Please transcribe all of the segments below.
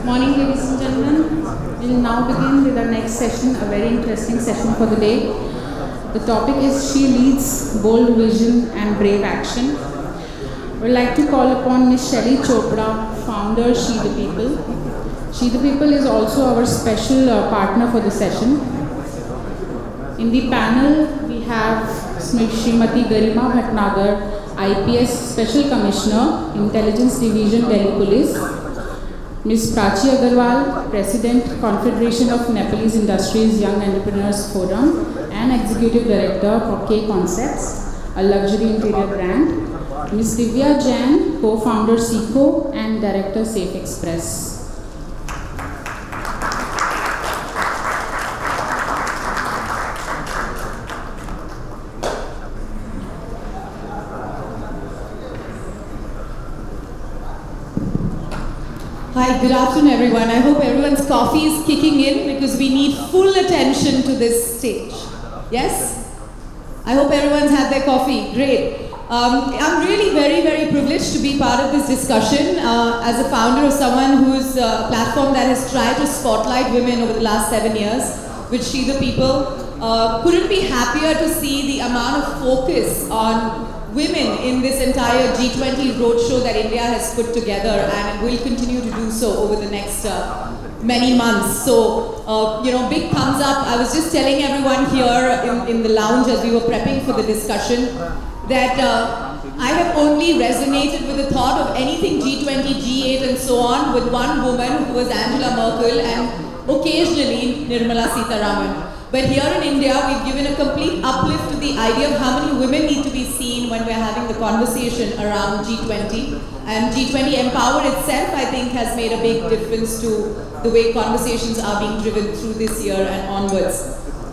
Morning, ladies and gentlemen. We'll now begin with our next session, a very interesting session for the day. The topic is She Leads, Bold Vision and Brave Action. We'd like to call upon Ms. Shaili Chopra, founder, She the People. She the People is also our special partner for the session. In the panel, we have Srimati Garima Bhatnagar, IPS Special Commissioner, Intelligence Division, Delhi Police. Ms. Prachi Agarwal, President, Confederation of Nepalese Industries Young Entrepreneurs Forum and Executive Director for K Concepts, a luxury interior brand. Ms. Divya Jain, co-founder FICCI and Director Safe Express. Hi, good afternoon everyone. I hope everyone's coffee is kicking in because we need full attention to this stage. Yes? I hope everyone's had their coffee. Great. I'm really very privileged to be part of this discussion as a founder of someone who's a platform that has tried to spotlight women over the last 7 years with She the People. Couldn't be happier to see the amount of focus on women in this entire G20 roadshow that India has put together, and it will continue to do so over the next many months. So, big thumbs up. I was just telling everyone here in the lounge as we were prepping for the discussion that I have only resonated with the thought of anything G20, G8 and so on with one woman who was Angela Merkel and occasionally Nirmala Sitharaman. But here in India, we've given a complete uplift to the idea of how many women need to be seen when we're having the conversation around G20. And G20 Empower itself, I think, has made a big difference to the way conversations are being driven through this year and onwards.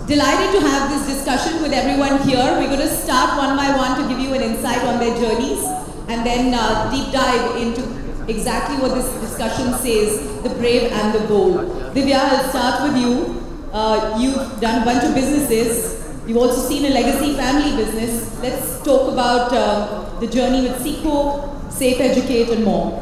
Delighted to have this discussion with everyone here. We're going to start one by one to give you an insight on their journeys and then deep dive into exactly what this discussion says, the brave and the bold. Divya, I'll start with you. You've done a bunch of businesses. You've also seen a legacy family business. Let's talk about the journey with FICCI, Safe Educate and more.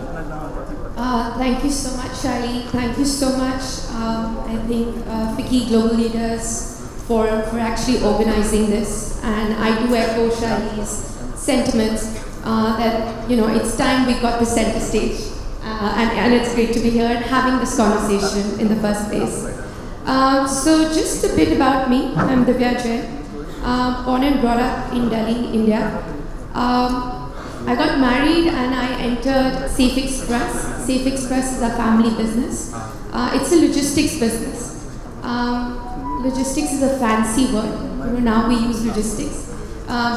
Thank you so much, Shaili. Thank you so much, I think, FICCI Global Leaders for actually organizing this. And I do echo Shaili's sentiments that, it's time we got the center stage. And it's great to be here and having this conversation in the first place. So just a bit about me. I'm Divya Jain, born and brought up in Delhi, India. I got married and I entered Safe Express. Safe Express is a family business. It's a logistics business. Logistics is a fancy word. Now we use logistics.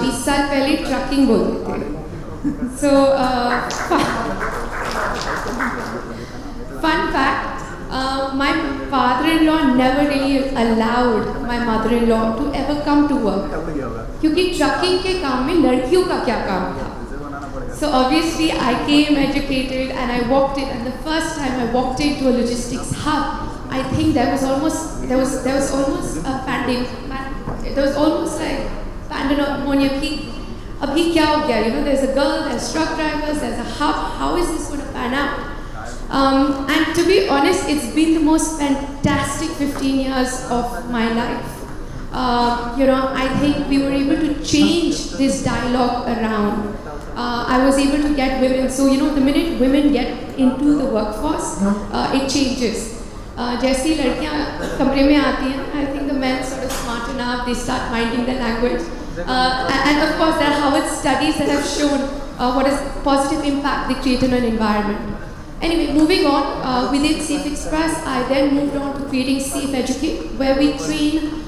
We said pehle trucking bolte the. So, fun fact. My father-in-law never really allowed my mother-in-law to ever come to work. क्योंकि trucking के काम में लड़कियों का क्या काम था? So obviously I came educated and I walked in, and the first time I walked into a logistics hub, I think there was almost a pandemic. There was almost like pandemonium. Abhi kya ho gaya? There's a girl, there's truck drivers, there's a hub. How is this going to pan out? And to be honest, it's been the most fantastic 15 years of my life. I think we were able to change this dialogue around. I was able to get women. So, the minute women get into the workforce, it changes. Jaisi ladkiyan kamre mein aati hain, I think the men sort of smarten up, they start minding the language. And of course, there are Harvard studies that have shown what is positive impact they create in an environment. Anyway, moving on, within Safe Express, I then moved on to creating Safe Educate, where we train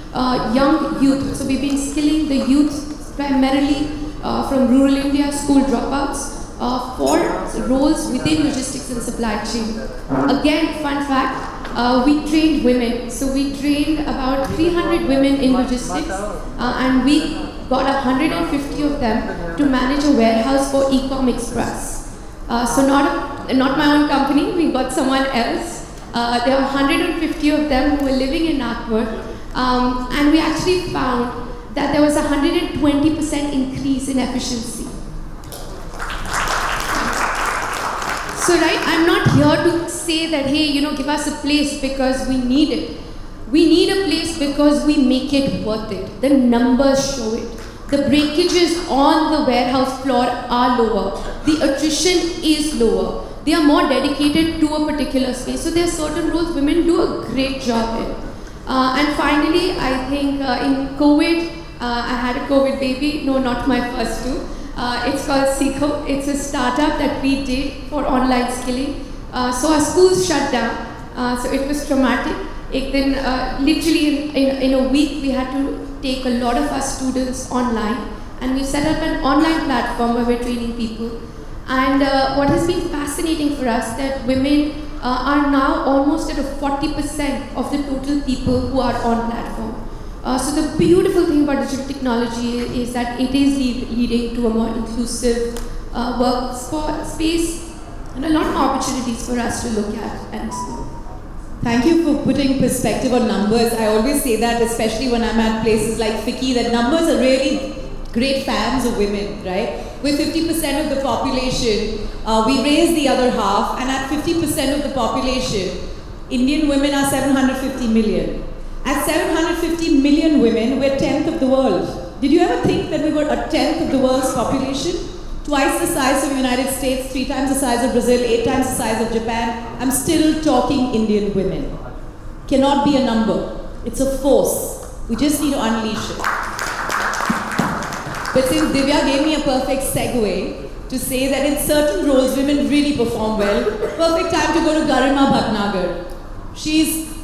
young youth. So we've been skilling the youth primarily from rural India, school dropouts, for roles within logistics and supply chain. Again, fun fact, we trained women. So we trained about 300 women in logistics, and we got 150 of them to manage a warehouse for Ecom Express. So not my own company, we got someone else. There were 150 of them who were living in Nagpur, and we actually found that there was a 120% increase in efficiency. So right, I'm not here to say that, hey, give us a place because we need it. We need a place because we make it worth it. The numbers show it. The breakages on the warehouse floor are lower. The attrition is lower. They are more dedicated to a particular space. So there are certain roles women do a great job in. And finally, I think in COVID, I had a COVID baby. No, not my first two. It's called FICCI. It's a startup that we did for online skilling. So our schools shut down. So it was traumatic. Literally in a week, we had to take a lot of our students online. And we set up an online platform where we're training people. And what has been fascinating for us that women are now almost at a 40% of the total people who are on platform. So the beautiful thing about digital technology is that it is leading to a more inclusive work space and a lot of opportunities for us to look at and explore. Thank you for putting perspective on numbers. I always say that, especially when I'm at places like FICCI, that numbers are really great fans of women, right? With 50% of the population, we raise the other half, and at 50% of the population, Indian women are 750 million. At 750 million women, we're 10th of the world. Did you ever think that we were a 10th of the world's population? Twice the size of the United States, 3 times the size of Brazil, 8 times the size of Japan. I'm still talking Indian women. Cannot be a number. It's a force. We just need to unleash it. But since Divya gave me a perfect segue to say that in certain roles, women really perform well, perfect time to go to Garima Bhatnagar. She's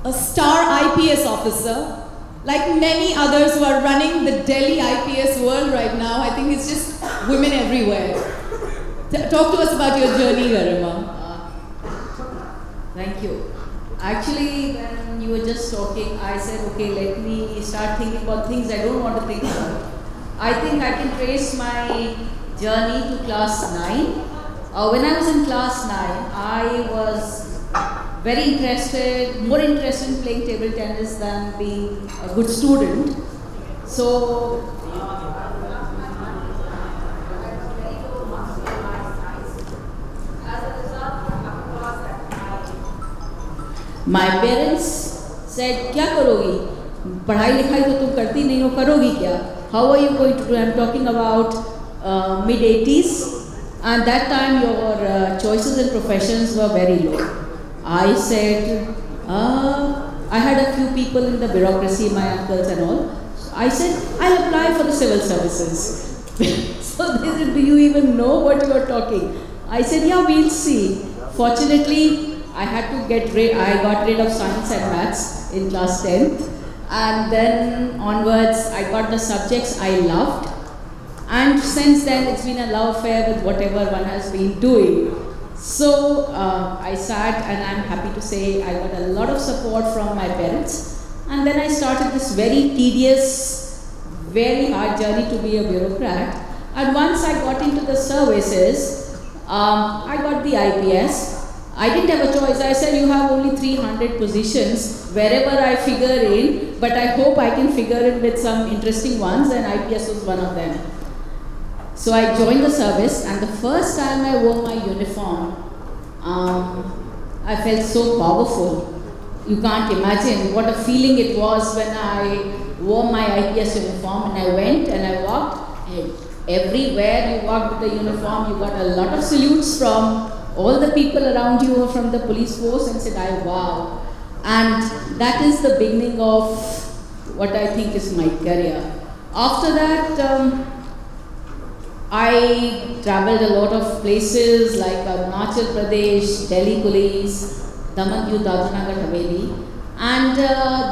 a star IPS officer. Like many others who are running the Delhi IPS world right now, I think it's just women everywhere. Talk to us about your journey, Garima. Thank you. Actually, when you were just talking, I said, okay, let me start thinking about things I don't want to think about. I think I can trace my journey to class 9. When I was in class 9, I was very interested, more interested in playing table tennis than being a good student. So, my parents said, क्या करोगी? पढ़ाई लिखाई तो तुम करती नहीं हो, करोगी क्या? How are you going to do? I'm talking about mid-80s, and that time your choices and professions were very low. I said, I had a few people in the bureaucracy, my uncles and all. I said, I'll apply for the civil services. So they said, do you even know what you are talking? I said, yeah, we'll see. Fortunately, I got rid of science and maths in class 10th. And then onwards, I got the subjects I loved. And since then, it's been a love affair with whatever one has been doing. So I sat, and I'm happy to say I got a lot of support from my parents. And then I started this very tedious, very hard journey to be a bureaucrat. And once I got into the services, I got the IPS. I didn't have a choice. I said, you have only 300 positions wherever I figure in, but I hope I can figure in with some interesting ones, and IPS was one of them. So I joined the service, and the first time I wore my uniform, I felt so powerful. You can't imagine what a feeling it was when I wore my IPS uniform, and I went and I walked, and everywhere you walked with the uniform, you got a lot of salutes from all the people around you were from the police force, and said, wow. And that is the beginning of what I think is my career. After that, I traveled a lot of places like Arunachal Pradesh, Delhi Police, Daman Diu Dadra Nagar Haveli. And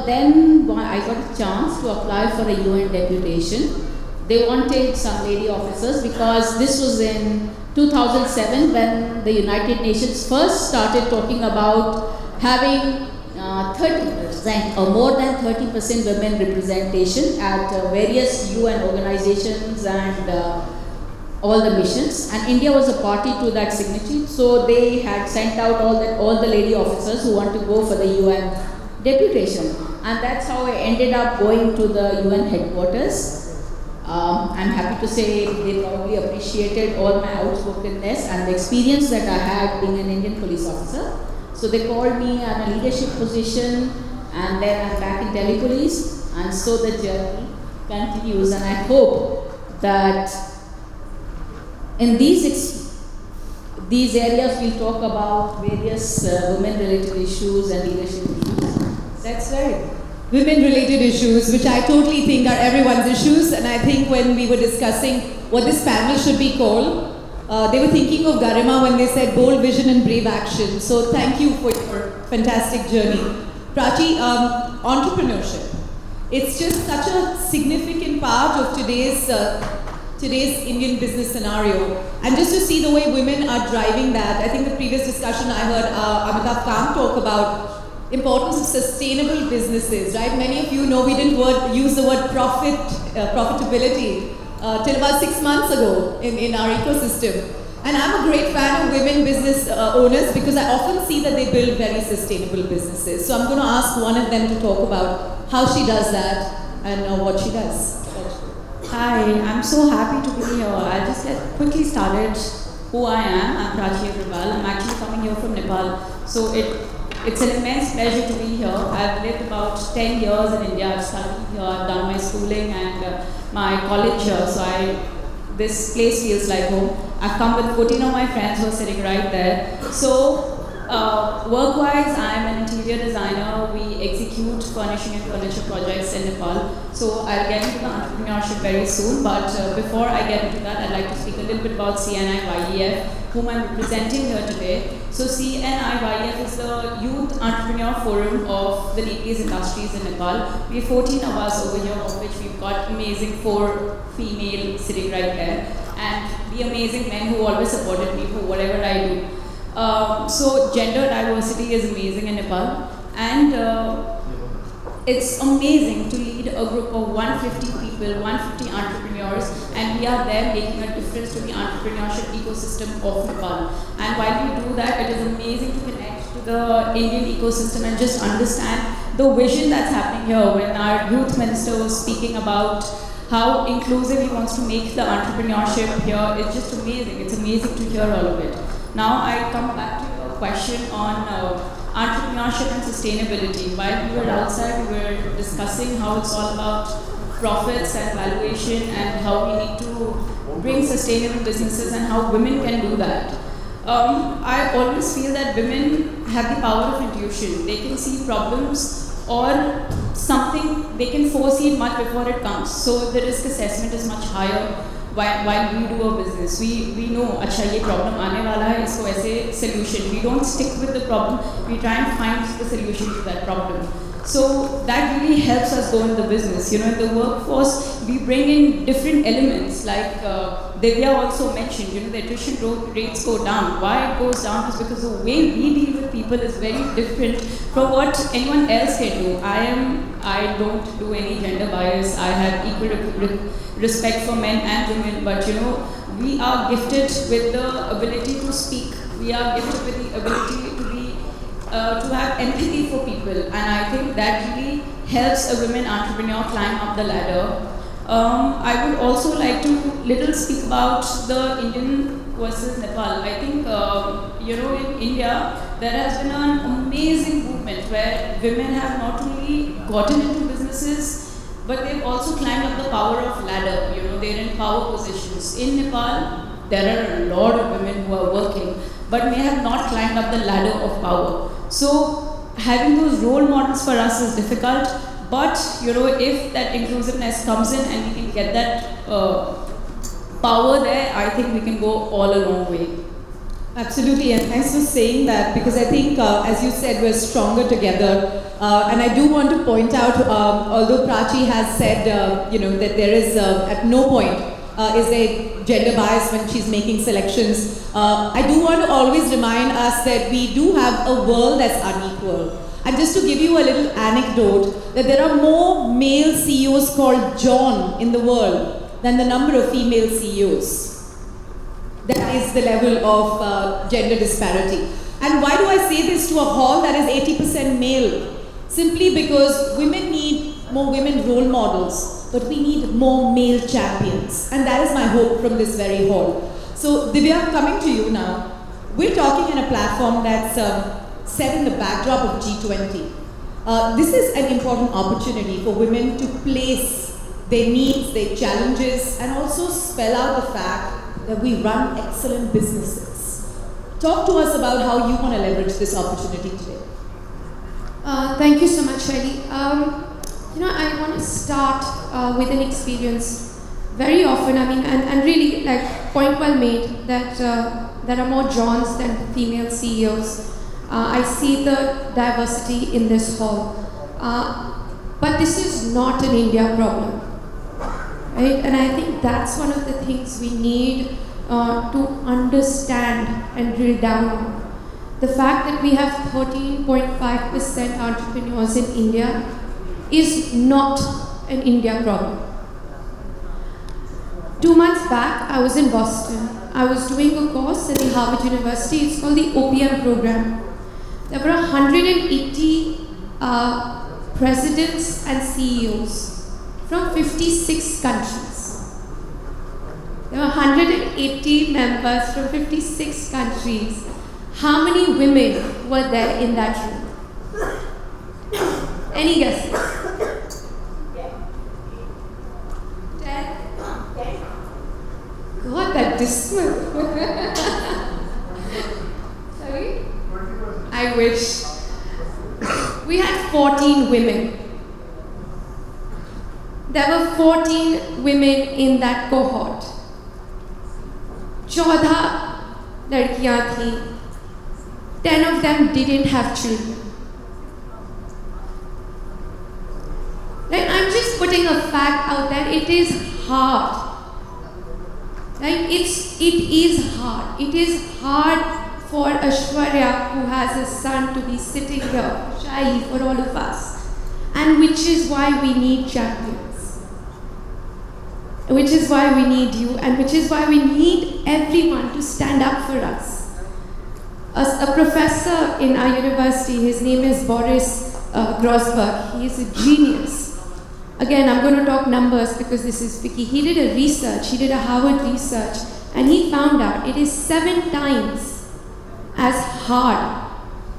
then I got a chance to apply for a UN deputation. They wanted some lady officers because this was in 2007 when the United Nations first started talking about having 30% or more than 30% women representation at various UN organizations and all the missions, and India was a party to that signature. So they had sent out all the lady officers who want to go for the UN deputation, and that's how I ended up going to the UN headquarters. I'm happy to say they probably appreciated all my outspokenness and the experience that I had being an Indian police officer. So they called me at a leadership position, and then I'm back in Delhi Police, and so the journey continues. And I hope that in these areas we'll talk about various women-related issues and leadership issues. That's right. Women-related issues, which I totally think are everyone's issues, and I think when we were discussing what this panel should be called, they were thinking of Garima when they said bold vision and brave action. So thank you for your fantastic journey. Prachi, entrepreneurship. It's just such a significant part of today's Indian business scenario. And just to see the way women are driving that, I think the previous discussion I heard Amitabh Kant talk about importance of sustainable businesses, right? Many of you know we didn't use the word profitability till about 6 months ago in our ecosystem. And I'm a great fan of women business owners because I often see that they build very sustainable businesses. So I'm going to ask one of them to talk about how she does that and what she does. Hi, I'm so happy to be here. I'll just get quickly started who I am. I'm Prachi Agrawal. I'm actually coming here from Nepal. So it's an immense pleasure to be here. I've lived about 10 years in India. I've studied here, I've done my schooling and my college here. So this place feels like home. I've come with 14 of my friends who are sitting right there. So work-wise, I'm an interior designer. We execute furnishing and furniture projects in Nepal. So I'll get into the entrepreneurship very soon. But before I get into that, I'd like to speak a little bit about CNI-YEF, whom I'm representing here today. So CNI-YEF is the Youth Entrepreneur Forum of the Nepalese industries in Nepal. We have 14 of us over here, of which we've got amazing 4 female sitting right there, and the amazing men who always supported me for whatever I do. So gender diversity is amazing in Nepal, and it's amazing to lead a group of 150 people, 150 entrepreneurs, and we are there making a difference to the entrepreneurship ecosystem of Nepal. And while we do that, it is amazing to connect to the Indian ecosystem and just understand the vision that's happening here. When our youth minister was speaking about how inclusive he wants to make the entrepreneurship here, it's just amazing. It's amazing to hear all of it. Now I come back to your question on entrepreneurship and sustainability. While we were outside, we were discussing how it's all about profits and valuation and how we need to bring sustainable businesses and how women can do that. I always feel that women have the power of intuition. They can see problems or something, they can foresee it much before it comes. So the risk assessment is much higher. While we do a business, we know, अच्छा ये problem आने वाला है, इसको ऐसे solution. We don't stick with the problem. We try and find the solution to that problem. So that really helps us go in the business. You know, in the workforce, we bring in different elements. Like Divya also mentioned, you know, the attrition rates go down. Why it goes down is because the way we deal with people is very different from what anyone else can do. I don't do any gender bias. I have equal respect for men and women, but you know, we are gifted with the ability to speak. We are gifted with the ability to have empathy for people, and I think that really helps a women entrepreneur climb up the ladder. I would also like to speak about the Indian versus Nepal. I think you know, in India there has been an amazing movement where women have not only gotten into businesses, but they've also climbed up the power of ladder. You know, they're in power positions. In Nepal, there are a lot of women who are working, but may have not climbed up the ladder of power. So having those role models for us is difficult, but you know, if that inclusiveness comes in and we can get that power there, I think we can go all a long way. Absolutely, and thanks for saying that, because I think, as you said, we're stronger together. And I do want to point out, although Prachi has said, you know, that there is at no point is a gender bias when she's making selections. I do want to always remind us that we do have a world that's unequal. And just to give you a little anecdote, that there are more male CEOs called John in the world than the number of female CEOs. That is the level of gender disparity. And why do I say this to a hall that is 80% male? Simply because women need more women role models, but we need more male champions. And that is my hope from this very hall. So Divya, coming to you now. We're talking on a platform that's set in the backdrop of G20. This is an important opportunity for women to place their needs, their challenges, and also spell out the fact that we run excellent businesses. Talk to us about how you want to leverage this opportunity today. Thank you so much, Shaili. I want to start with an experience. Very often, and really, like, point well made, that there are more Johns than female CEOs. I see the diversity in this hall. But this is not an India problem, right? And I think that's one of the things we need to understand and drill down on. The fact that we have 13.5% entrepreneurs in India is not an India problem. 2 months back, I was in Boston. I was doing a course at the Harvard University. It's called the OPM program. There were 180 presidents and CEOs from 56 countries. There were 180 members from 56 countries. How many women were there in that room? Any guesses? 10? God, that dismal. Sorry? I wish. We had 14 women. There were 14 women in that cohort. 14 ladkiyan thi. 10 of them didn't have children. Like, I'm just putting a fact out there. It is hard. Right? It is hard. It is hard for Aishwarya, who has a son, to be sitting here, Shaili, for all of us. And which is why we need champions. Which is why we need you, and which is why we need everyone to stand up for us. A professor in our university, his name is Boris Grossberg. He is a genius. Again, I'm going to talk numbers because this is FICCI. He did a research, he did a Harvard research, and he found out it is 7 times as hard,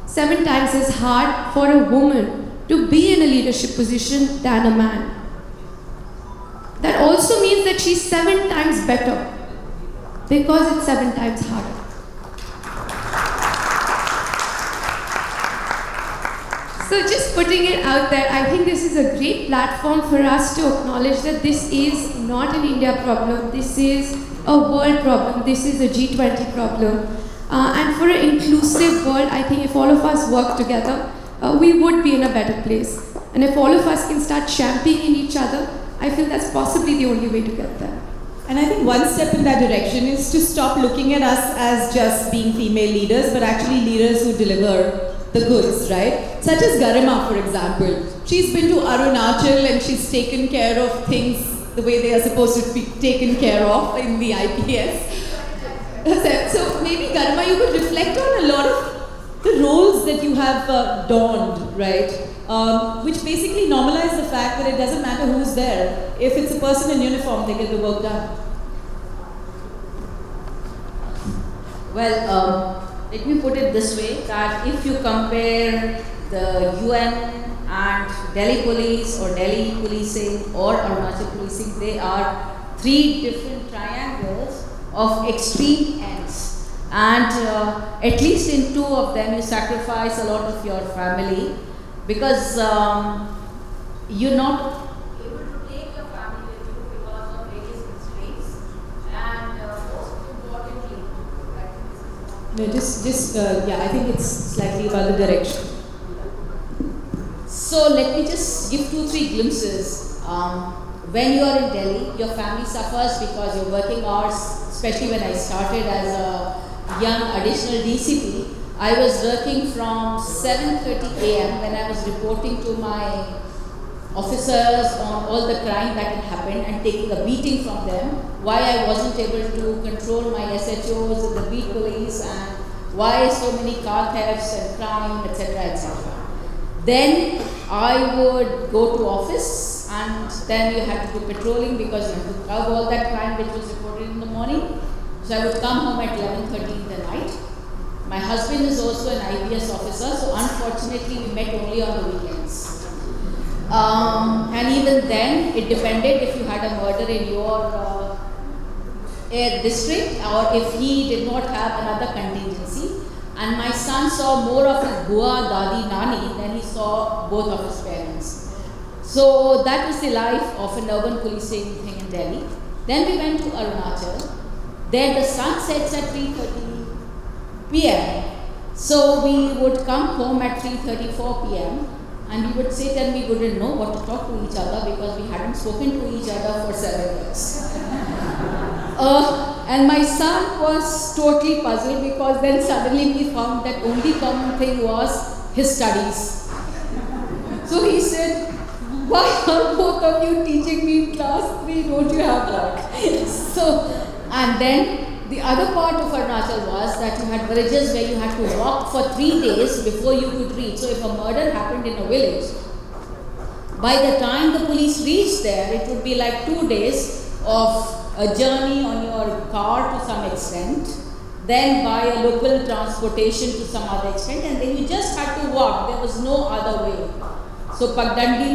7 times as hard for a woman to be in a leadership position than a man. That also means that she's 7 times better because it's 7 times harder. So just putting it out there, I think this is a great platform for us to acknowledge that this is not an India problem, this is a world problem, this is a G20 problem. And for an inclusive world, I think if all of us work together, we would be in a better place. And if all of us can start championing each other, I feel that's possibly the only way to get there. And I think one step in that direction is to stop looking at us as just being female leaders, but actually leaders who deliver the goods, right? Such as Garima, for example. She's been to Arunachal and she's taken care of things the way they are supposed to be taken care of in the IPS. So maybe, Garima, you could reflect on a lot of the roles that you have donned, right? Which basically normalize the fact that it doesn't matter who's there. If it's a person in uniform, they get the work done. Well, let me put it this way, that if you compare the UN and Delhi police or Delhi policing or Arunachal policing, they are 3 different triangles of extreme ends. And at least in 2 of them, you sacrifice a lot of your family because you're not able to take your family with you because of various constraints. And most importantly, No, I think it's slightly about the direction. So let me just give 2-3 glimpses. When you are in Delhi, your family suffers because your working hours, especially when I started as a young additional DCP, I was working from 7:30 a.m. when I was reporting to my officers on all the crime that had happened and taking a beating from them, why I wasn't able to control my SHOs and the beat police, and why so many car thefts and crime, etc., etc. Then I would go to office, and then you had to do patrolling because you had to curb all that crime which was reported in the morning. So I would come home at 11:30 in the night. My husband is also an IPS officer, so unfortunately we met only on the weekends. And even then, it depended if you had a murder in your air district or if he did not have another contingency. And my son saw more of his bua, dadi, nani than he saw both of his parents. So that was the life of an urban policing thing in Delhi. Then we went to Arunachal. There the sun sets at 3:30 p.m. So we would come home at 3:34 p.m. and we would sit and we wouldn't know what to talk to each other because we hadn't spoken to each other for 7 years. And my son was totally puzzled because then suddenly we found that only common thing was his studies. So he said, "Why are both of you teaching me in class 3? Don't you have work?" And then the other part of Arunachal was that you had villages where you had to walk for 3 days before you could reach. So if a murder happened in a village, by the time the police reached there, it would be like 2 days of a journey on your car to some extent, then by a local transportation to some other extent, and then you just had to walk. There was no other way. So Pagdandi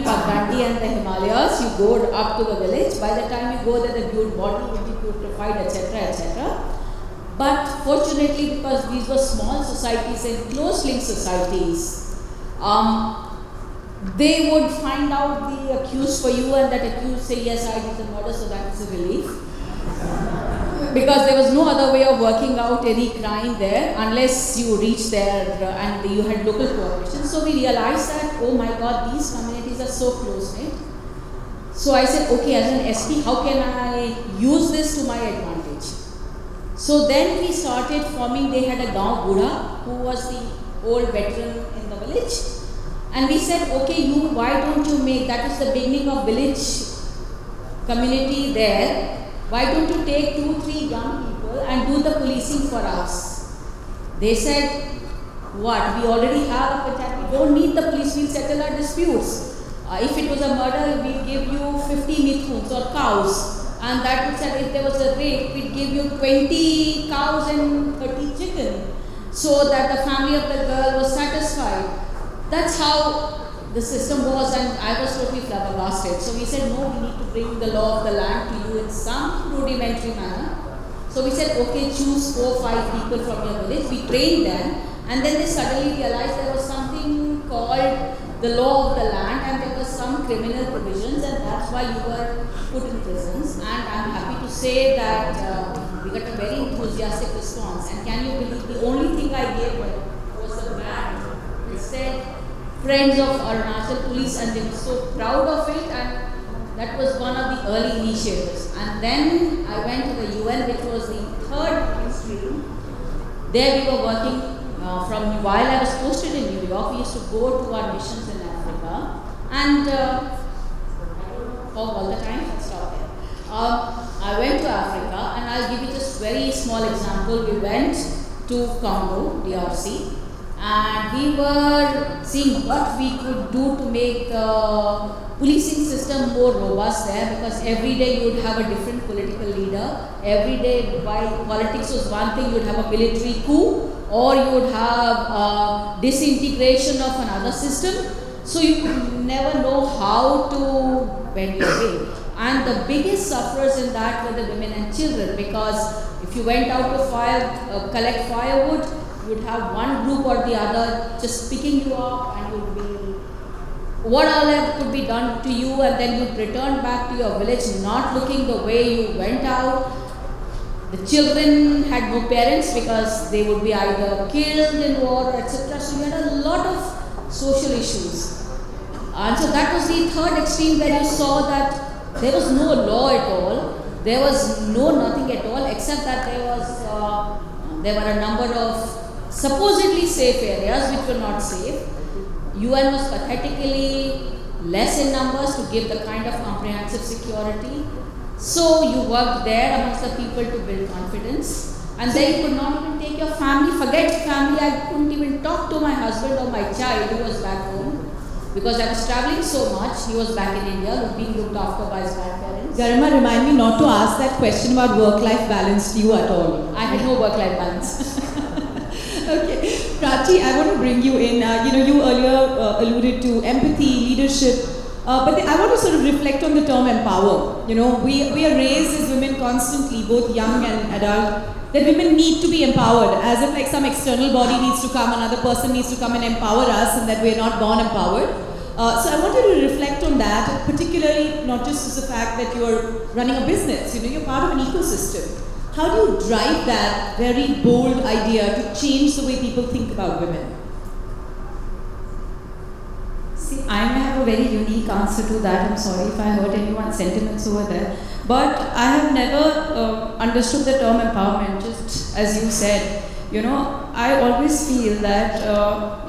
and the Himalayas, you go up to the village. By the time you go there, the body will be putrefied, etc., etc. But fortunately, because these were small societies and close-linked societies, they would find out the accused for you, and that accused say, "Yes, I did the murder," so that is a relief. Because there was no other way of working out any crime there unless you reached there and you had local cooperation. So we realized that, oh my God, these communities are so close-knit. So I said, okay, as an SP, how can I use this to my advantage? So then we started forming. They had a Gaon Buddha who was the old veteran in the village. And we said, okay, why don't you make, that is the beginning of village community there. Why don't you take 2-3 young people and do the policing for us? They said, what? We already have a panchayat. We don't need the police. We'll settle our disputes. If it was a murder, we'd give you 50 mithuns or cows. And that would say if there was a rape, we'd give you 20 cows and 30 chicken. So that the family of the girl was satisfied. That's how the system was, and I was totally flabbergasted. So we said, no, we need to bring the law of the land to you in some rudimentary manner. So we said, okay, choose 4-5 people from your village. We trained them, and then they suddenly realized there was something called the law of the land, and there was some criminal provisions, and that's why you were put in prisons. And I'm happy to say that we got a very enthusiastic response. And can you believe the only thing I gave them was a band. It said, Friends of Arunachal Police, and they were so proud of it, and that was one of the early initiatives. And then I went to the UN, which was the third stream. There we were working from while I was posted in New York. We used to go to our missions in Africa, and all the time. I'll stop there. I went to Africa, and I'll give you just very small example. We went to Congo, DRC. And we were seeing what we could do to make the policing system more robust there, because every day you would have a different political leader. Every day, while politics was one thing, you would have a military coup, or you would have a disintegration of another system. So you could never know how to bend your way. And the biggest sufferers in that were the women and children, because if you went out to collect firewood, you would have one group or the other just picking you up, and you would be, what all could be done to you, and then you'd return back to your village not looking the way you went out. The children had no parents because they would be either killed in war, etc. So you had a lot of social issues. And so that was the third extreme, where you saw that there was no law at all. There was nothing at all, except that there were a number of supposedly safe areas which were not safe. UN was pathetically less in numbers to give the kind of comprehensive security. So you worked there amongst the people to build confidence. And then you could not even take your family, forget family, I couldn't even talk to my husband or my child who was back home. because I was traveling so much. He was back in India, being looked after by his grandparents. Garima, remind me not to ask that question about work-life balance to you at all. I had no work-life balance. Okay, Prachi, I want to bring you in. You earlier alluded to empathy, leadership, but I want to sort of reflect on the term empower. We are raised as women constantly, both young and adult, that women need to be empowered, as if like some external body needs to come, another person needs to come and empower us, and that we are not born empowered. So I want you to reflect on that, particularly not just as the fact that you're running a business. You're part of an ecosystem. How do you drive that very bold idea to change the way people think about women? See, I may have a very unique answer to that. I'm sorry if I hurt anyone's sentiments over there. But I have never understood the term empowerment, just as you said. I always feel that,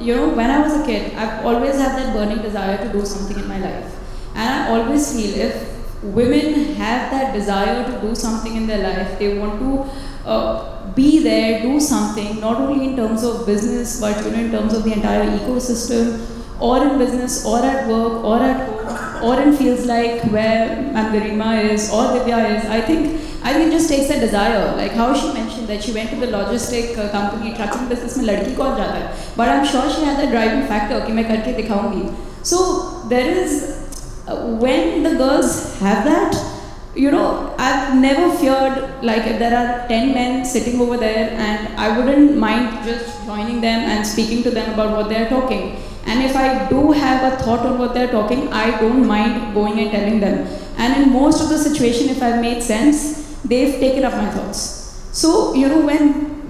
when I was a kid, I've always had that burning desire to do something in my life. And I always feel if women have that desire to do something in their life, they want to be there, do something, not only in terms of business, but in terms of the entire ecosystem, or in business, or at work, or at home, or in fields like where Ma'am Garima is, or Divya is. I think it just takes that desire. Like how she mentioned that she went to the logistic company, trucking business mein ladki kaun jata hai. But I'm sure she had that driving factor कि मैं करके दिखाऊंगी. So there is, when the girls have that, I've never feared, like if there are 10 men sitting over there, and I wouldn't mind just joining them and speaking to them about what they're talking. And if I do have a thought on what they're talking, I don't mind going and telling them. And in most of the situation, if I've made sense, they've taken up my thoughts. So, when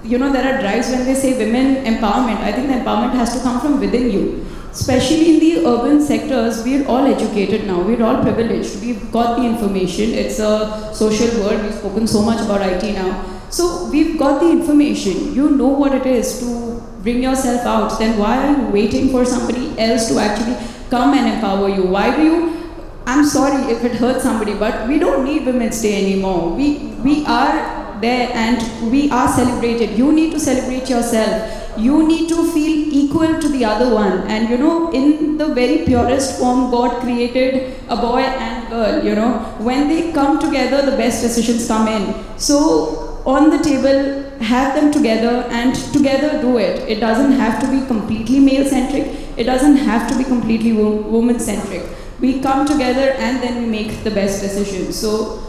there are drives when they say women empowerment, I think the empowerment has to come from within you. Especially in the urban sectors, we're all educated now, we're all privileged, we've got the information, it's a social world, we've spoken so much about IT now. So we've got the information, you know what it is to bring yourself out, then why are you waiting for somebody else to actually come and empower you? Why do you, I'm sorry if it hurts somebody, but we don't need Women's Day anymore. We are there and we are celebrated. You need to celebrate yourself. You need to feel equal to the other one. And in the very purest form, God created a boy and girl, when they come together, the best decisions come in. So on the table, have them together and together do it. It doesn't have to be completely male-centric. It doesn't have to be completely woman-centric. We come together and then we make the best decisions. So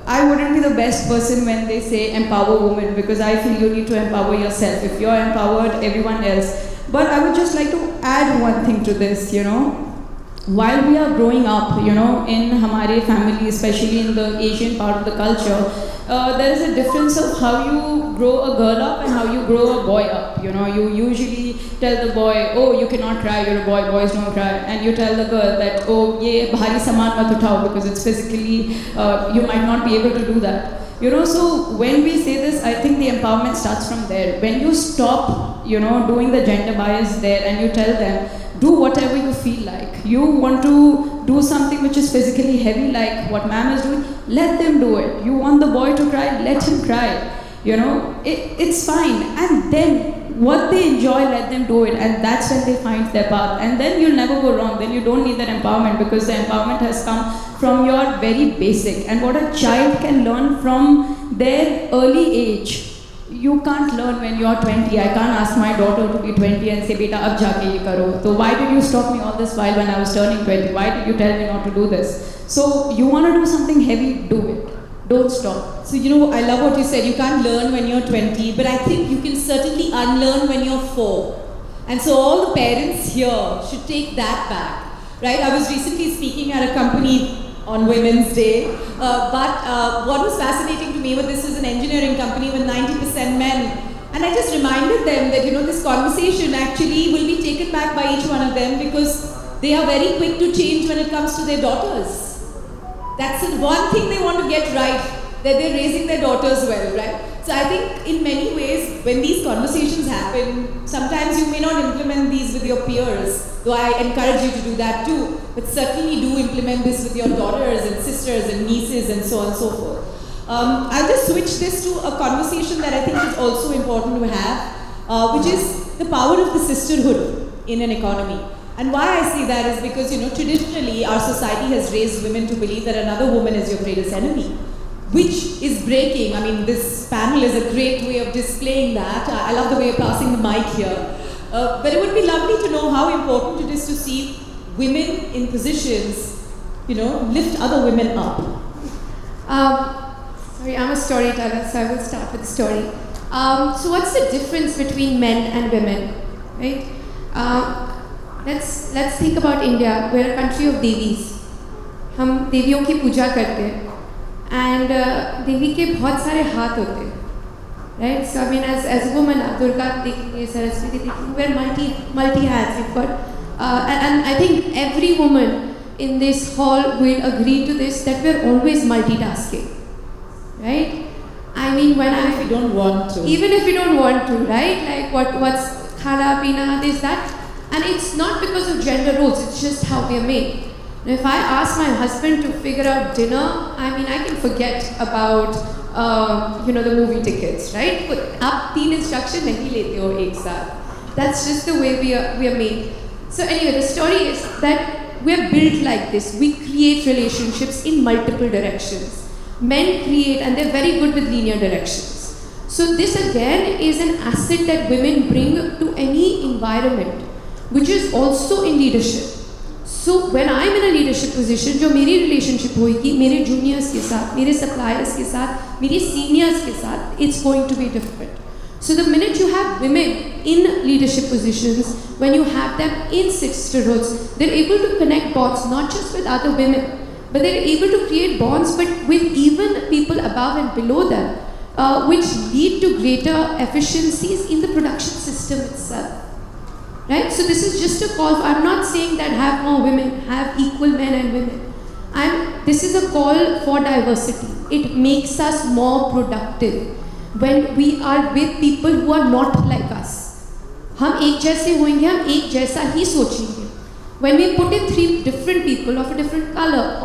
I wouldn't be the best person when they say empower women, because I feel you need to empower yourself. If you're empowered, everyone else. But I would just like to add one thing to this, While we are growing up, in Hamare family, especially in the Asian part of the culture, there is a difference of how you grow a girl up and how you grow a boy up. You usually tell the boy, oh, you cannot cry, you're a boy, boys don't cry. And you tell the girl that, oh, ye bhari saman mat uthao, because it's physically, you might not be able to do that. So when we say this, I think the empowerment starts from there. When you stop, doing the gender bias there and you tell them, do whatever you feel like. You want to do something which is physically heavy, like what ma'am is doing, let them do it. You want the boy to cry, let him cry. It's fine. And then what they enjoy, let them do it. And that's when they find their path. And then you'll never go wrong. Then you don't need that empowerment, because the empowerment has come from your very basic. And what a child can learn from their early age, you can't learn when you're 20. I can't ask my daughter to be 20 and say, beta, ab jaake ye karo. So why did you stop me all this while when I was turning 20? Why did you tell me not to do this? So you want to do something heavy, do it. Don't stop. So I love what you said. You can't learn when you're 20, but I think you can certainly unlearn when you're 4. And so all the parents here should take that back, right? I was recently speaking at a company on Women's Day, but what was fascinating to me was this is an engineering company with 90% men. And I just reminded them that, this conversation actually will be taken back by each one of them, because they are very quick to change when it comes to their daughters. That's the one thing they want to get right, that they're raising their daughters well, right? So I think in many ways, when these conversations happen, sometimes you may not implement these with your peers, though I encourage you to do that too, but certainly do implement this with your daughters and sisters and nieces and so on and so forth. I'll just switch this to a conversation that I think is also important to have, which is the power of the sisterhood. in an economy. And why I say that is because, traditionally our society has raised women to believe that another woman is your greatest enemy, which is breaking. I mean, this panel is a great way of displaying that. I love the way you're passing the mic here. But it would be lovely to know how important it is to see women in positions, lift other women up. Sorry, I'm a storyteller, so I will start with the story. So what's the difference between men and women, right? Let's think about India. We're a country of devis. हम देवियों की पूजा करते हैं, and देवी के बहुत सारे हाथ होते हैं, right? So I mean, as a woman, Durga देखेंगे, Saraswati देखेंगे, we're multi hats. We've got, and I think every woman in this hall will agree to this, that we're always multitasking, right? I mean, even if we don't want to, right? Like what's khana, pina, this, that. And it's not because of gender roles, it's just how we are made. Now, if I ask my husband to figure out dinner, I mean, I can forget about, the movie tickets, right? But आप 3 instruction नहीं लेते हो एक साथ. That's just the way we are made. So anyway, the story is that we're built like this. We create relationships in multiple directions. Men create, and they're very good with linear directions. So this again is an asset that women bring to any environment, which is also in leadership. So when I'm in a leadership position, जो मेरी relationship होगी मेरे juniors के साथ, मेरे suppliers के साथ, मेरे seniors के साथ, it's going to be different. So the minute you have women in leadership positions, when you have them in sisterhoods, they're able to connect bonds not just with other women, but they're able to create bonds but with even people above and below them, which lead to greater efficiencies in the production system itself. Right? So this is just a call. I'm not saying that have more women, have equal men and women. This is a call for diversity. It makes us more productive when we are with people who are not like us. हम एक जैसे होंगे, हम एक जैसा ही सोचेंगे. When we put in 3 different people of a different color,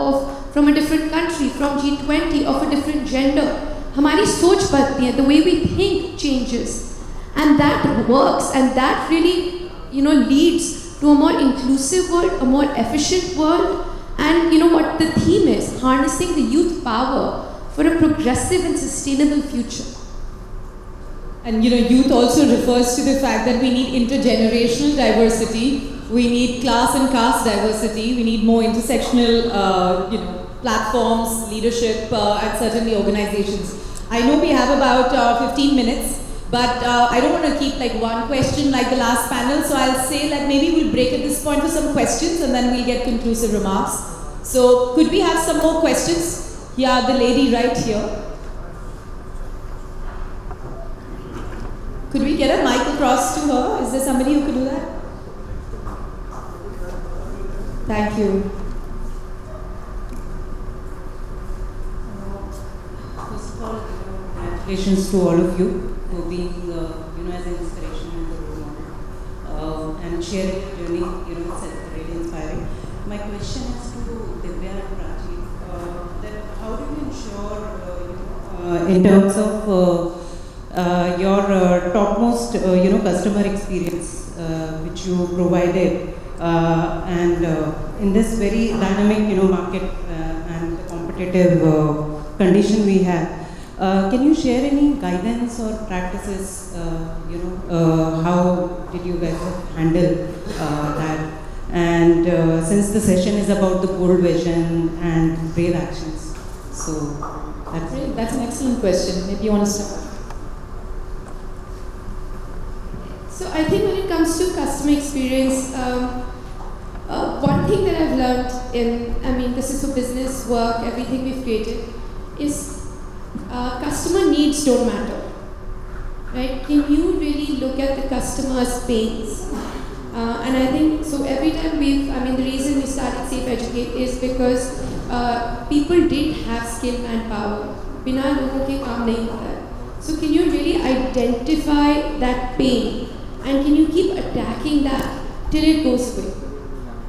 from a different country, from G20, of a different gender, हमारी सोच बढ़ती है. The way we think changes, and that works, and that really leads to a more inclusive world, a more efficient world, and what the theme is, harnessing the youth power for a progressive and sustainable future. And youth also refers to the fact that we need intergenerational diversity, we need class and caste diversity, we need more intersectional, platforms, leadership, and certainly organizations. I know we have about 15 minutes. But I don't want to keep like one question like the last panel, so I'll say that maybe we'll break at this point for some questions and then we'll get conclusive remarks. So could we have some more questions? Yeah, the lady right here. Could we get a mic across to her? Is there somebody who could do that? Thank you. First of all, congratulations to all of you for being, as an inspiration and a role model, and sharing your journey, it's really inspiring. My question is to Divya and Prachi, that how do you ensure, in terms of your topmost, customer experience, which you provided, and in this very dynamic, market and competitive condition we have. Can you share any guidance or practices, how did you guys handle that? And since the session is about the bold vision and brave actions, so that's an excellent question. Maybe you want to start. So I think when it comes to customer experience, one thing that I've learned this is for business, work, everything we've created, is customer needs don't matter, right? Can you really look at the customer's pains? And I think, so every time the reason we started Safe Educate is because people did have skill and power. बिना लोगों के काम नहीं होता है. So can you really identify that pain? And can you keep attacking that till it goes away?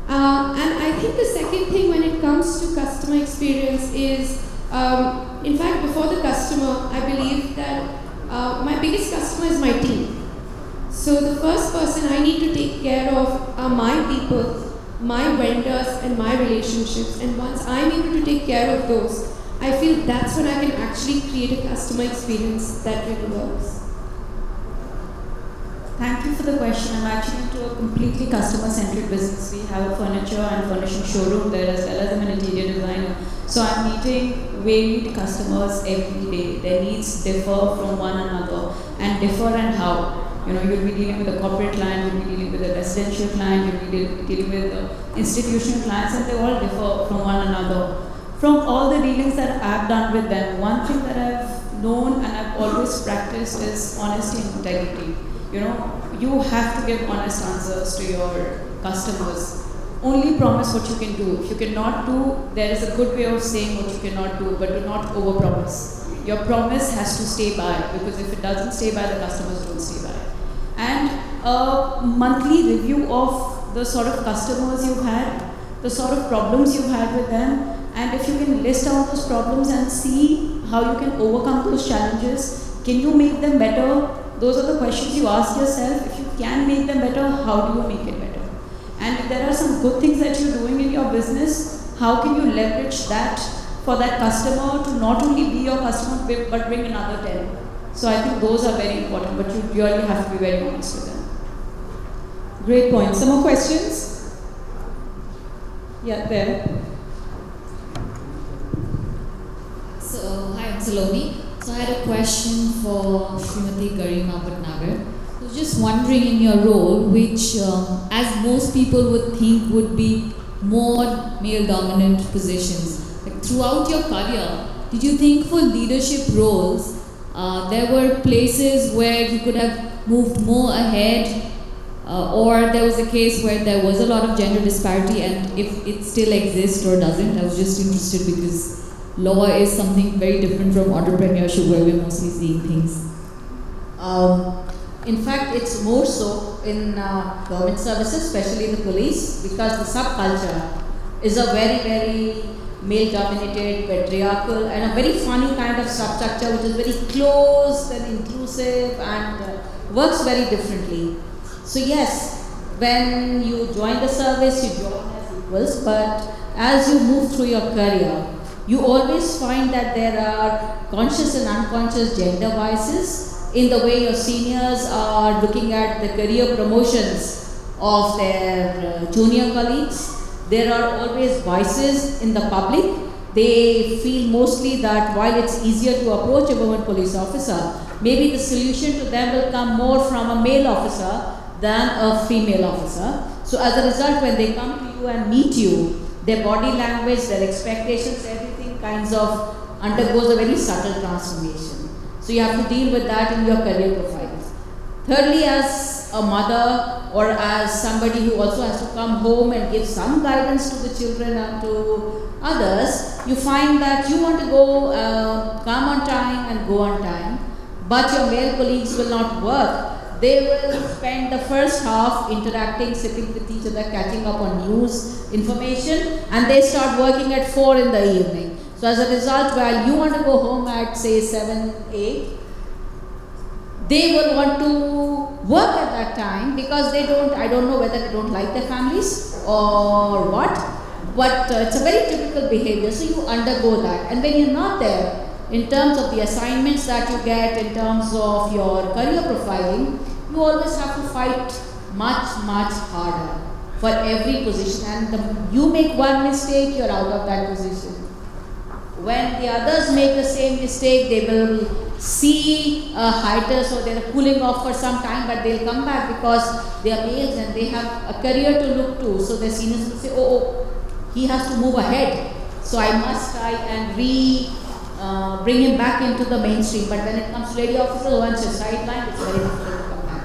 And I think the second thing when it comes to customer experience is, in fact, before the customer, I believe that my biggest customer is my team. So the first person I need to take care of are my people, my vendors and my relationships. And once I'm able to take care of those, I feel that's when I can actually create a customer experience that really works. Thank you for the question. I'm actually into a completely customer-centric business. We have a furniture and furnishing showroom there as well as I'm an interior designer. So I'm meeting varied customers every day. Their needs differ from one another and differ in how. You know, you'll be dealing with a corporate client, you'll be dealing with a residential client, you'll be dealing with institutional clients, and they all differ from one another. From all the dealings that I've done with them, one thing that I've known and I've always practiced is honesty and integrity. You know, you have to give honest answers to your customers. Only promise what you can do. If you cannot do, there is a good way of saying what you cannot do, but do not over-promise. Your promise has to stay by, because if it doesn't stay by, the customers don't stay by. And a monthly review of the sort of customers you've had, the sort of problems you've had with them, and if you can list out those problems and see how you can overcome those challenges, can you make them better? Those are the questions you ask yourself. If you can make them better, how do you make it better? And if there are some good things that you're doing in your business, how can you leverage that for that customer to not only be your customer but bring another 10? So I think those are very important, but you really have to be very honest with them. Great point. Some more questions? Yeah, there. So, hi, I'm Saloni. So I had a question for Srimati Garima Bhatnagar. I was just wondering, in your role, which as most people would think would be more male-dominant positions, like throughout your career, did you think for leadership roles, there were places where you could have moved more ahead, or there was a case where there was a lot of gender disparity, and if it still exists or doesn't? I was just interested because law is something very different from entrepreneurship, where we're mostly seeing things. In fact, it's more so in government services, especially in the police, because the subculture is a very, very male-dominated, patriarchal, and a very funny kind of substructure, which is very closed and inclusive and works very differently. So yes, when you join the service, you join as equals, but as you move through your career, you always find that there are conscious and unconscious gender biases in the way your seniors are looking at the career promotions of their junior colleagues. There are always biases in the public. They feel mostly that while it's easier to approach a woman police officer, maybe the solution to them will come more from a male officer than a female officer. So as a result, when they come to you and meet you, their body language, their expectations, everything kinds of undergoes a very subtle transformation. So you have to deal with that in your career profiles. Thirdly, as a mother or as somebody who also has to come home and give some guidance to the children and to others, you find that you want to go come on time and go on time, but your male colleagues will not work. They will spend the first half interacting, sitting with each other, catching up on news, information, and they start working at 4 in the evening. So as a result, while you want to go home at say 7, 8, they will want to work at that time because they don't, I don't know whether they don't like their families or what, but it's a very typical behavior, so you undergo that. And when you're not there, in terms of the assignments that you get, in terms of your career profiling, you always have to fight much, much harder for every position. And you make one mistake, you're out of that position. When the others make the same mistake, they will see a hiatus or they're cooling off for some time, but they'll come back because they are males and they have a career to look to. So their seniors will say, oh, he has to move ahead. So I must try and bring him back into the mainstream. But when it comes to lady officers, once you're sidelined, it's very difficult to come back.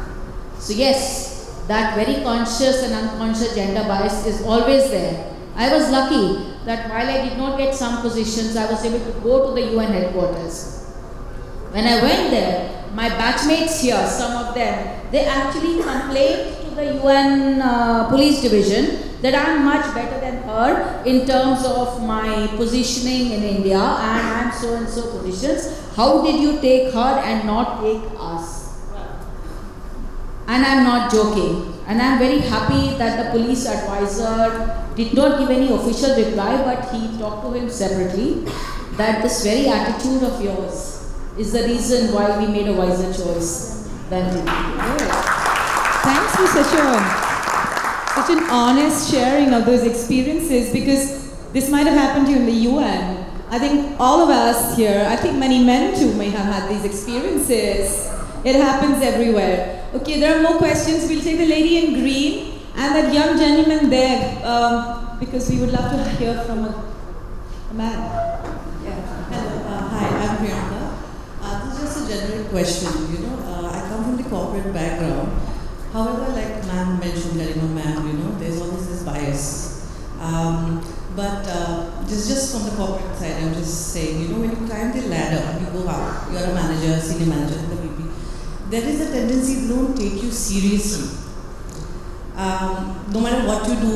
So yes, that very conscious and unconscious gender bias is always there. I was lucky that while I did not get some positions, I was able to go to the UN headquarters. When I went there, my batchmates here, some of them, they actually complained to the UN police division that I am much better than her in terms of my positioning in India and I am so and so positions. How did you take her and not take us? And I'm not joking. And I'm very happy that the police advisor did not give any official reply, but he talked to him separately, that this very attitude of yours is the reason why we made a wiser choice than to Thanks for such an honest sharing of those experiences, because this might have happened to you in the UN. I think all of us here, I think many men too may have had these experiences. It happens everywhere. Okay, there are more questions. We'll take the lady in green and that young gentleman there, because we would love to hear from a man. Yeah. Hello. Hi, I'm Priyanka. This is just a general question. I come from the corporate background. However, like ma'am mentioned, ma'am, there's always this bias. But just from the corporate side, I'm just saying, when you climb the ladder, you go up, you're a manager, senior manager in the VP, there is a tendency they don't take you seriously. No matter what you do,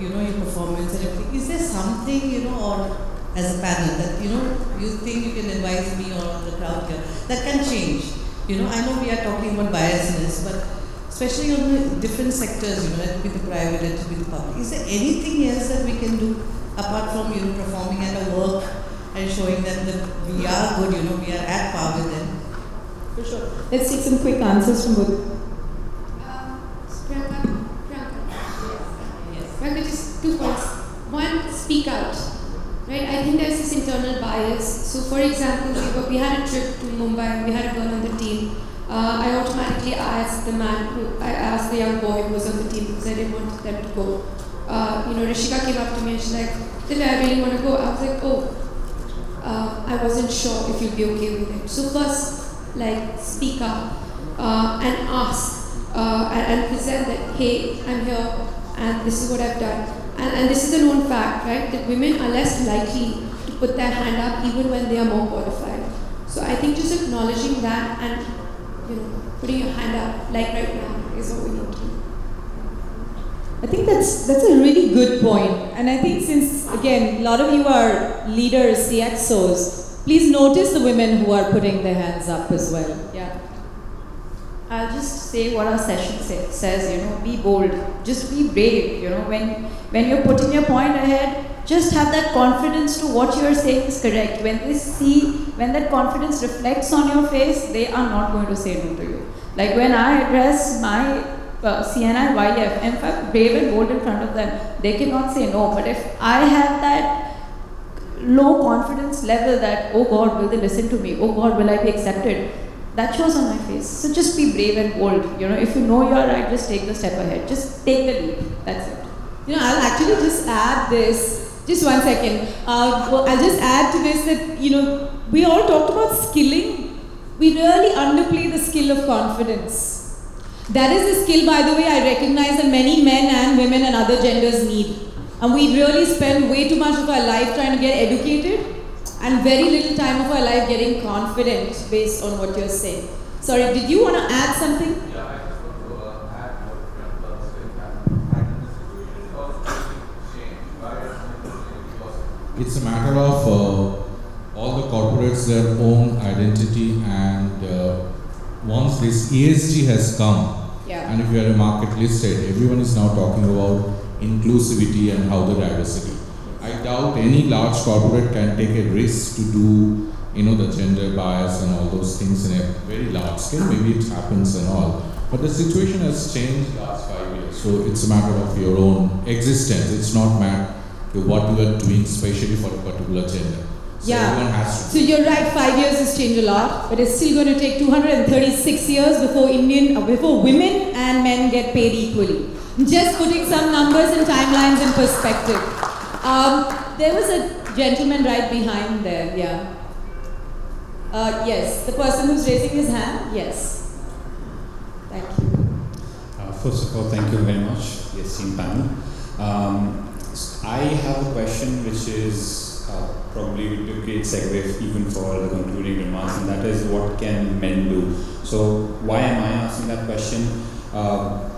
your performance and everything. Is there something, or as a panel that, you think you can advise me or the crowd here, that can change? I know we are talking about biasness, but especially on the different sectors, let it be the private, let it be the public. Is there anything else that we can do apart from, performing at a work and showing them that we are good, we are at par with them? For sure. Let's take some quick answers from both. Priyanka. Priyanka, just 2 points. One, speak out. Right? I think there's this internal bias. So, for example, we had a trip to Mumbai. We had a girl on the team. I automatically asked I asked the young boy who was on the team because I didn't want them to go. Rishika came up to me and she's like, "Did I really want to go?" I was like, I wasn't sure if you'd be okay with it. So first, speak up and ask and present that, hey, I'm here and this is what I've done. And this is a known fact, right? That women are less likely to put their hand up even when they are more qualified. So I think just acknowledging that and putting your hand up, like right now, is what we need to do. I think that's a really good point. And I think since, again, a lot of you are leaders, CXOs, please notice the women who are putting their hands up as well. Yeah. I'll just say what our session says, be bold, just be brave, when you're putting your point ahead, just have that confidence to what you're saying is correct. When that confidence reflects on your face, they are not going to say no to you. Like when I address my CNI, YF, in fact, brave and bold in front of them, they cannot say no. But if I have that low confidence level that, oh God, will they listen to me? Oh God, will I be accepted? That shows on my face. So just be brave and bold. If you know you're right, just take the step ahead. Just take the leap. That's it. I'll actually just add this. Just 1 second. I'll just add to this that, we all talked about skilling. We really underplay the skill of confidence. That is a skill, by the way, I recognize that many men and women and other genders need. And we really spend way too much of our life trying to get educated and very little time of our life getting confident based on what you're saying. Sorry, did you want to add something? Yeah, I just want to add what Priyanka said. And the situation also change. Why it's a matter of all the corporates their own identity, and once this ESG has come, and if you are a market listed, everyone is now talking about inclusivity and how the diversity. I doubt any large corporate can take a risk to do, the gender bias and all those things in a very large scale. Maybe it happens and all. But the situation has changed last 5 years. So it's a matter of your own existence. It's not what you are doing especially for a particular gender. So everyone has to. So you're right, 5 years has changed a lot, but it's still going to take 236 years before women and men get paid equally. Just putting some numbers and timelines in perspective. There was a gentleman right behind there, yes, the person who's raising his hand, yes. Thank you. First of all, thank you very much, the esteemed panel. I have a question which is probably a great segue even for the concluding remarks, and that is, what can men do? So why am I asking that question?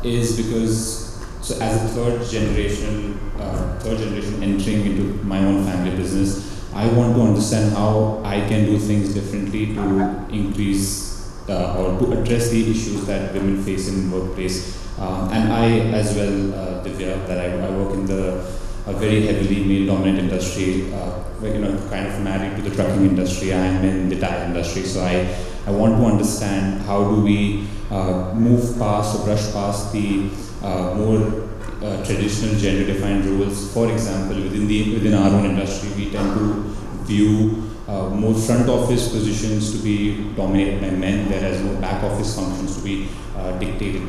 Is because, so as a third generation entering into my own family business, I want to understand how I can do things differently to increase or to address the issues that women face in workplace. And I as well, Divya, that I work in a very heavily male-dominant industry, kind of married to the trucking industry. I am in the tire industry, so I want to understand how do we move past or brush past the more traditional gender-defined roles. For example, within our own industry, we tend to view more front office positions to be dominated by men, whereas more back office functions to be dictated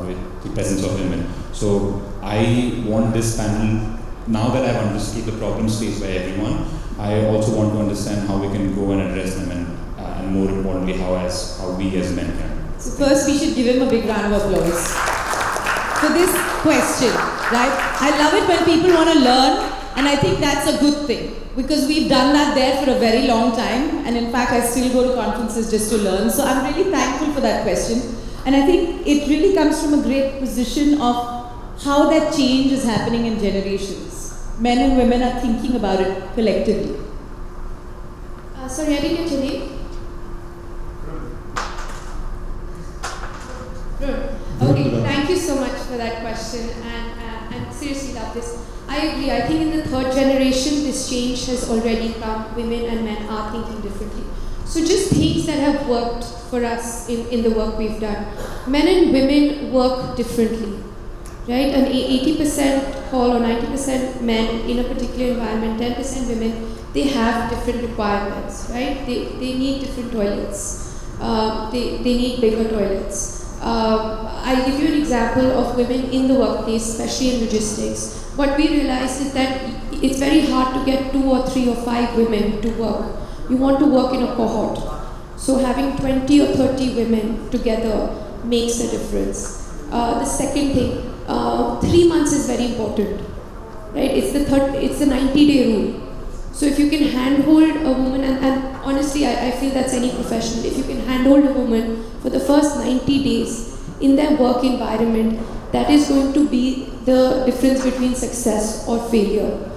with the presence of women. So I want this panel, now that I've understood the problems faced by everyone, I also want to understand how we can go and address them, and more importantly, how we as men can. So first we should give him a big round of applause for this question, right? I love it when people want to learn, and I think that's a good thing, because we've done that there for a very long time, and in fact I still go to conferences just to learn. So I'm really thankful for that question, and I think it really comes from a great position of how that change is happening in generations. Men and women are thinking about it collectively. Sorry, I didn't get your name. Okay, thank you so much for that question, and seriously love this. I agree. I think in the third generation, this change has already come. Women and men are thinking differently. So just things that have worked for us in the work we've done. Men and women work differently, right? An 80% hall or 90% men in a particular environment, 10% women, they have different requirements, right? They need different toilets. They need bigger toilets. I'll give you an example of women in the workplace, especially in logistics. What we realize is that it's very hard to get 2 or 3 or 5 women to work. You want to work in a cohort. So having 20 or 30 women together makes a difference. The second thing, 3 months is very important, right? It's the 90-day rule. So if you can handhold a woman, and honestly I feel that's any professional, if you can handhold a woman for the first 90 days in their work environment, that is going to be the difference between success or failure.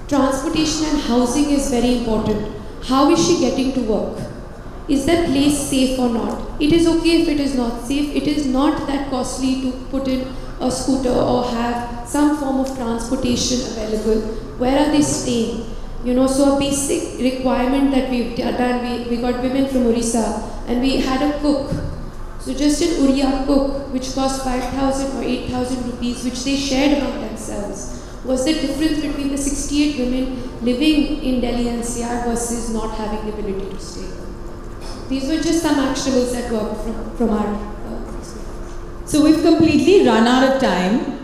Transportation and housing is very important. How is she getting to work? Is that place safe or not? It is okay if it is not safe. It is not that costly to put in a scooter or have some form of transportation available. Where are they staying? So a basic requirement that we've done, we got women from Orissa, and we had a cook. So just an Uriya cook, which cost 5,000 or 8,000 rupees, which they shared among themselves, was the difference between the 68 women living in Delhi NCR versus not having the ability to stay. These were just some actionables that worked from our experience. So we've completely run out of time.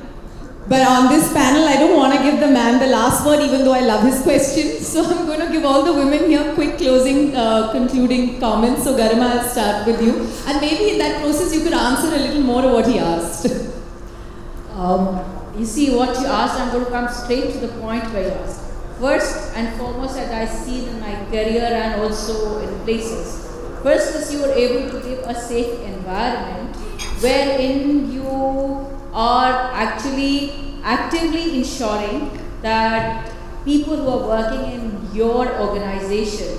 But on this panel, I don't want to give the man the last word, even though I love his questions. So I'm going to give all the women here quick closing, concluding comments. So Garima, I'll start with you. And maybe in that process, you could answer a little more of what he asked. You see, what you asked, I'm going to come straight to the point where you asked. First and foremost, as I see in my career and also in places, first is you are able to give a safe environment wherein you are actually actively ensuring that people who are working in your organization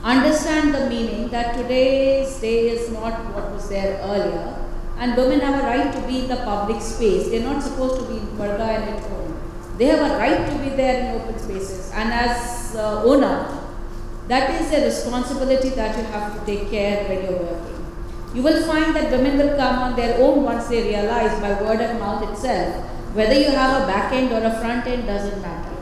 understand the meaning that today's day is not what was there earlier, and women have a right to be in the public space. They're not supposed to be in parda and at home. They have a right to be there in open spaces, and as owner, that is a responsibility that you have to take care when you're working. You will find that women will come on their own once they realize by word of mouth itself, whether you have a back end or a front end doesn't matter.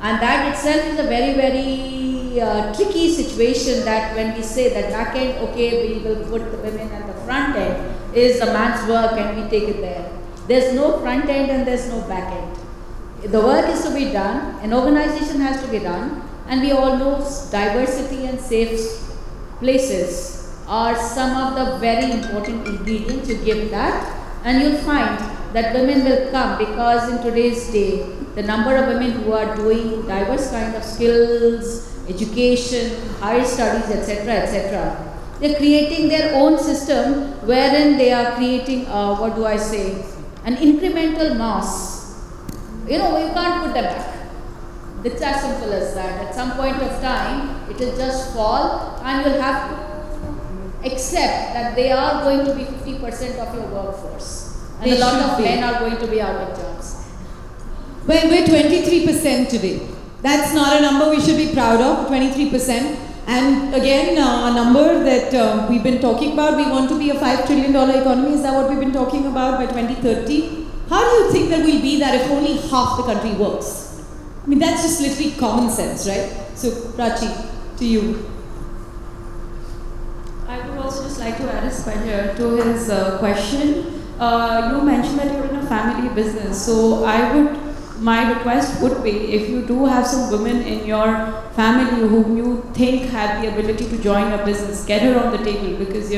And that itself is a very, very tricky situation, that when we say that back end, okay, we will put the women at the front end, is a man's work and we take it there. There's no front end and there's no back end. The work is to be done, an organization has to be done, and we all know diversity and safe places are some of the very important ingredients. You give that, and you'll find that women will come, because in today's day, the number of women who are doing diverse kind of skills, education, higher studies, etc., they're creating their own system wherein they are creating, an incremental mass. You can't put them back. It's as simple as that. At some point of time, it will just fall, and you'll have to accept that they are going to be 50% of your workforce. And They a lot should of be. men are going to be out of jobs. Well, we're 23% today. That's not a number we should be proud of, 23%. And again, a number that we've been talking about, we want to be a $5 trillion economy. Is that what we've been talking about by 2030? How do you think that we'll be that if only half the country works? I mean, that's just literally common sense, right? So, Prachi, to you. I would also just like to add to his question. You mentioned that you're in a family business, so my request would be, if you do have some women in your family whom you think have the ability to join your business, get her on the table, because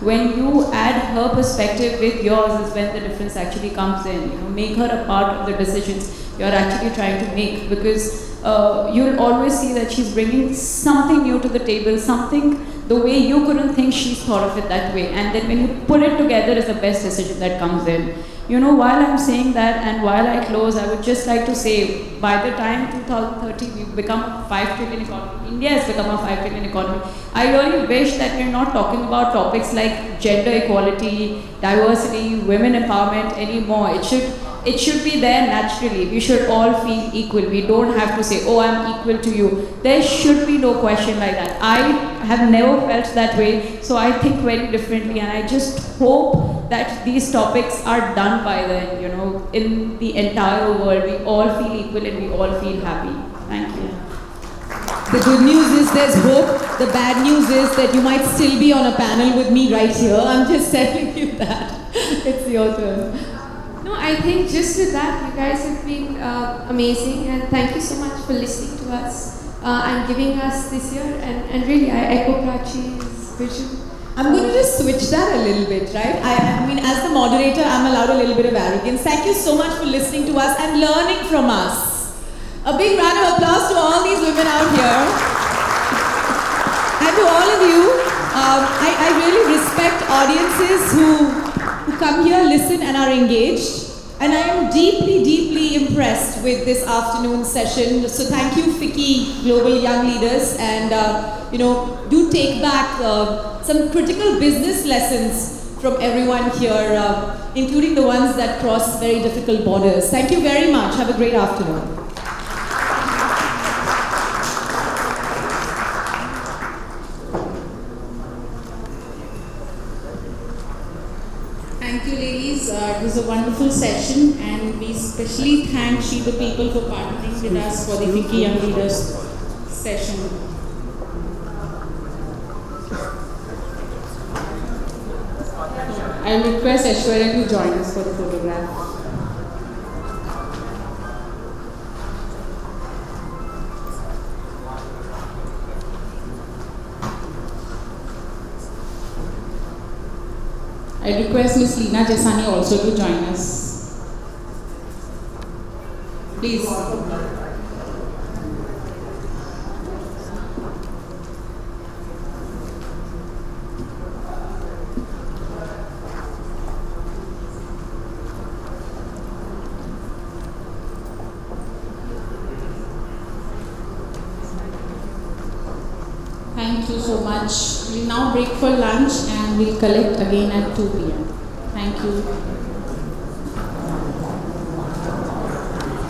when you add her perspective with yours is when the difference actually comes in. Make her a part of the decisions you're actually trying to make, because you'll always see that she's bringing something new to the table, something the way you couldn't think she's thought of it that way, and then when you put it together is the best decision that comes in. While I'm saying that and while I close, I would just like to say, by the time 2030 we become a 5 trillion economy, India has become a 5 trillion economy, I really wish that we're not talking about topics like gender equality, diversity, women empowerment anymore. It should be there naturally. We should all feel equal. We don't have to say, oh, I'm equal to you. There should be no question like that. I have never felt that way, so I think very differently, and I just hope that these topics are done by then, in the entire world. We all feel equal and we all feel happy. Thank you. The good news is there's hope. The bad news is that you might still be on a panel with me right here. I'm just telling you that. It's your turn. No, I think just with that, you guys have been amazing, and thank you so much for listening to us and giving us this year. And really, I echo Prachi's vision. I'm going to just switch that a little bit, right? I mean, as the moderator, I'm allowed a little bit of arrogance. Thank you so much for listening to us and learning from us. A big round of applause to all these women out here. And to all of you, I really respect audiences who come here, listen, and are engaged. And I am deeply, deeply impressed with this afternoon session. So thank you, FICCI Global Young Leaders, and do take back some critical business lessons from everyone here, including the ones that cross very difficult borders. Thank you very much. Have a great afternoon. Thank you, ladies. It was a wonderful session, and we especially thank the people for partnering with us for the FICCI Young Leaders session. I will request Aishwarya to join us for the photograph. I request Ms. Leena Jasani also to join us. Please. Thank you so much. We'll now break for lunch and we'll collect again at 2 p.m. Thank you.